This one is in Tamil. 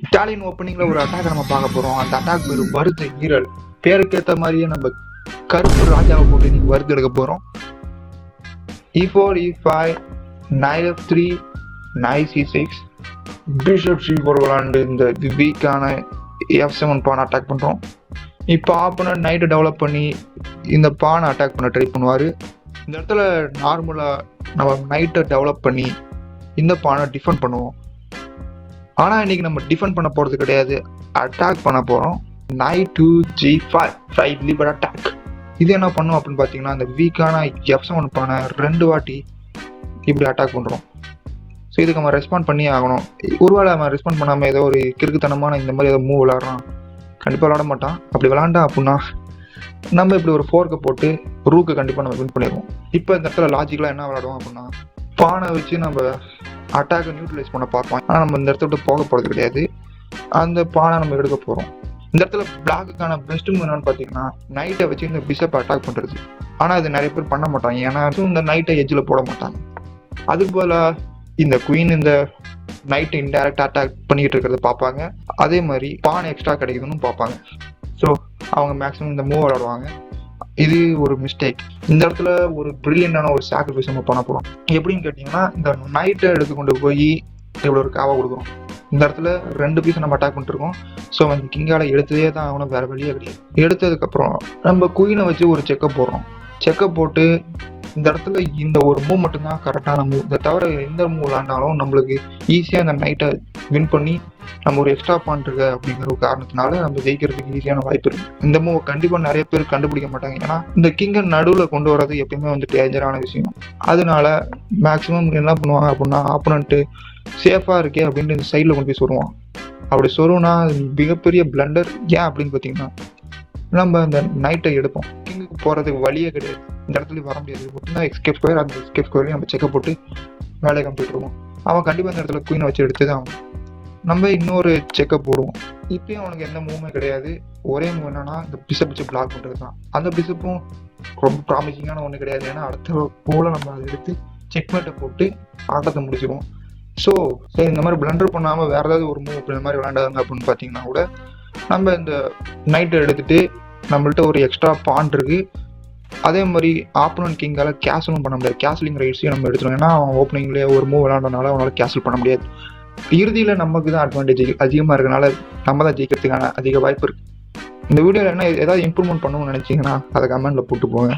இட்டாலியன் ஓப்பனிங்ல ஒரு அட்டாக் நம்ம பார்க்க போறோம். அந்த அட்டாக் பேர் வருது ஈரல். பேருக்கு ஏற்ற மாதிரியே நம்ம கருப்பு ராஜாவை போட்டு இன்னைக்கு வருது எடுக்க போறோம். e4 e5 knight f3 knight c6 bishop c4 விளாண்டு இந்த வீக்கான f7 பான் அட்டாக் பண்றோம். இப்போ ஆப்போனன்ட் நைட்டை டெவலப் பண்ணி இந்த பானை அட்டாக் பண்ண ட்ரை பண்ணுவார். இந்த இடத்துல நார்மலாக நம்ம நைட்டை டெவலப் பண்ணி இந்த பானை டிஃபெண்ட் பண்ணுவோம். ஆனால் இன்னைக்கு நம்ம டிஃபெண்ட் பண்ண போகிறது கிடையாது, அட்டாக் பண்ண போகிறோம். knight to g5 right liberal attack. இது என்ன பண்ணும் அப்படின்னு பார்த்தீங்கன்னா, இந்த வீக்கான f7 பானை 2 வாட்டி இப்படி அட்டாக் பண்ணுறோம். ஸோ இதுக்கு நம்ம ரெஸ்பாண்ட் பண்ணி ஆகணும். ஒருவேளை நம்ம ரெஸ்பாண்ட் பண்ணாமல் ஏதோ ஒரு கிறுக்குத்தனமான இந்த மாதிரி ஏதோ மூவ் விளாட்றான், கண்டிப்பாக விளாட மாட்டான். அப்படி விளாண்டா அப்படின்னா நம்ம இப்படி ஒரு ஃபோர்க்கை போட்டு ரூக்கு கண்டிப்பாக நம்ம வின் பண்ணிடுவோம். இப்போ இந்த இடத்துல லாஜிக்கலாக என்ன விளாடுவோம் அப்படின்னா, பானை வச்சு நம்ம அட்டாக்கை நியூட்ரலைஸ் பண்ண பார்ப்போம். ஆனால் நம்ம இந்த இடத்த விட்டு போக போகிறது கிடையாது, அந்த பானை நம்ம எடுக்க போகிறோம். இந்த இடத்துல பிளாக்குக்கான பெஸ்ட் மூவ் என்னன்னு பார்த்தீங்கன்னா, நைட்டை வச்சு இந்த பிஷப்பை அட்டாக் பண்ணுறது. ஆனால் இது நிறைய பேர் பண்ண மாட்டாங்க, ஏன்னா இந்த நைட்டை எஜ்ஜில் போட மாட்டாங்க. அதுக்கு போல இந்த குயின் இந்த நைட்டை இன்டைரக்ட் அட்டாக் பண்ணிக்கிட்டு இருக்கிறத பார்ப்பாங்க. அதே மாதிரி பானை எக்ஸ்ட்ரா கிடைக்குதுன்னு பார்ப்பாங்க. ஸோ அவங்க மேக்ஸிமம் இந்த மூவ் விளாடுவாங்க. இது ஒரு மிஸ்டேக். இந்த இடத்துல ஒரு பிரில்லியண்டான ஒரு சாக்ரிஃபைஸ் நம்ம பண்ண போகிறோம். எப்படின்னு கேட்டிங்கன்னா, இந்த நைட்டை எடுத்து கொண்டு போய் இவ்வளோ ஒரு காவாக கொடுக்குறோம். இந்த இடத்துல 2 பீஸை நம்ம அட்டாக் பண்ணிருக்கோம். ஸோ அந்த கிங்கால எடுத்ததே தான் ஆகணும், வேறு வழியே கிடையாது. எடுத்ததுக்கப்புறம் நம்ம குயினை வச்சு ஒரு செக்கப் போடுறோம். செக்கப் போட்டு இந்த இடத்துல இந்த ஒரு மூவ் மட்டும்தான் கரெக்டான மூவ். இதை தவிர எந்த மூவ் விளாண்டாலும் நம்மளுக்கு ஈஸியாக இந்த நைட்டை வின் பண்ணி நம்ம ஒரு எக்ஸ்ட்ரா பாயிண்ட் இருக்கு அப்படிங்கிற ஒரு காரணத்தினால நம்ம ஜெயிக்கிறதுக்கு ஈஸியான வாய்ப்பு இருக்கு. இந்த மூவ் கண்டிப்பாக நிறைய பேர் கண்டுபிடிக்க மாட்டாங்க, ஏன்னா இந்த கிங்கை நடுவில் கொண்டு வரது எப்பயுமே வந்து டேஞ்சரான விஷயம். அதனால மேக்ஸிமம் என்ன பண்ணுவாங்க அப்படின்னா, ஆப்போனன்ட்டு சேஃபாக இருக்கே அப்படின்ட்டு இந்த சைடில் கொண்டு போய் சொல்லுவான். அப்படி சொல்லுவோம்னா மிகப்பெரிய பிளண்டர். ஏன் அப்படின்னு பார்த்தீங்கன்னா, நம்ம அந்த நைட்டை எடுப்போம், கிங்குக்கு போகிறதுக்கு வழியே கிடையாது. இந்த இடத்துல வர முடியாது, மட்டும்தான் எஸ்கேப் ஸ்கொயர். அந்த எஸ்கேப் ஸ்கொயரையும் நம்ம செக்கப் போட்டு வேலையை கம்ப்ளீட் பண்ணுவோம். அவன் கண்டிப்பாக இந்த இடத்துல குயினை வச்சு எடுத்து தான் ஆகும். நம்ம இன்னொரு செக்கப் போடுவோம். இப்பயும் அவனுக்கு எந்த மூவுமே கிடையாது. ஒரே மூவ் என்னன்னா, இந்த பிஷப் வச்சு பிளாக் பண்ணுறது தான். அந்த பிஷப்பும் ரொம்ப ப்ராமிசிங்கான ஒன்று கிடையாது, ஏன்னா அடுத்த போல நம்ம அதை எடுத்து செக்மேட்டை போட்டு ஆட்டத்தை முடிச்சிடுவோம். ஸோ இந்த மாதிரி பிளண்டர் பண்ணாமல் வேறு ஏதாவது ஒரு மூவ் இந்த மாதிரி விளாண்டாங்க அப்படின்னு பார்த்தீங்கன்னா கூட, நம்ம இந்த நைட்டை எடுத்துகிட்டு நம்மள்ட்ட ஒரு எக்ஸ்ட்ரா பாயிண்ட் இருக்குது. அதே மாதிரி ஆப்போனன்ட் கிங்கால் கேசலும் பண்ண முடியாது. கேசலிங் ரைட்ஸையும் நம்ம எடுத்துருவோம், ஏன்னா அவன் ஓப்பனிங்லேயே ஒரு மூவ் விளாண்டனால அவனால் கேசல் பண்ண முடியாது. இறுதியில் நமக்கு தான் அட்வான்டேஜ் அதிகமாக இருக்கனால நம்ம தான் ஜெயிக்கிறதுக்கான அதிக வாய்ப்பு இருக்குது. இந்த வீடியோவில் என்ன ஏதாவது இம்ப்ரூவ்மெண்ட் பண்ணணும்னு நினச்சிங்கன்னா அதை கமெண்ட்டில் போட்டு போங்க.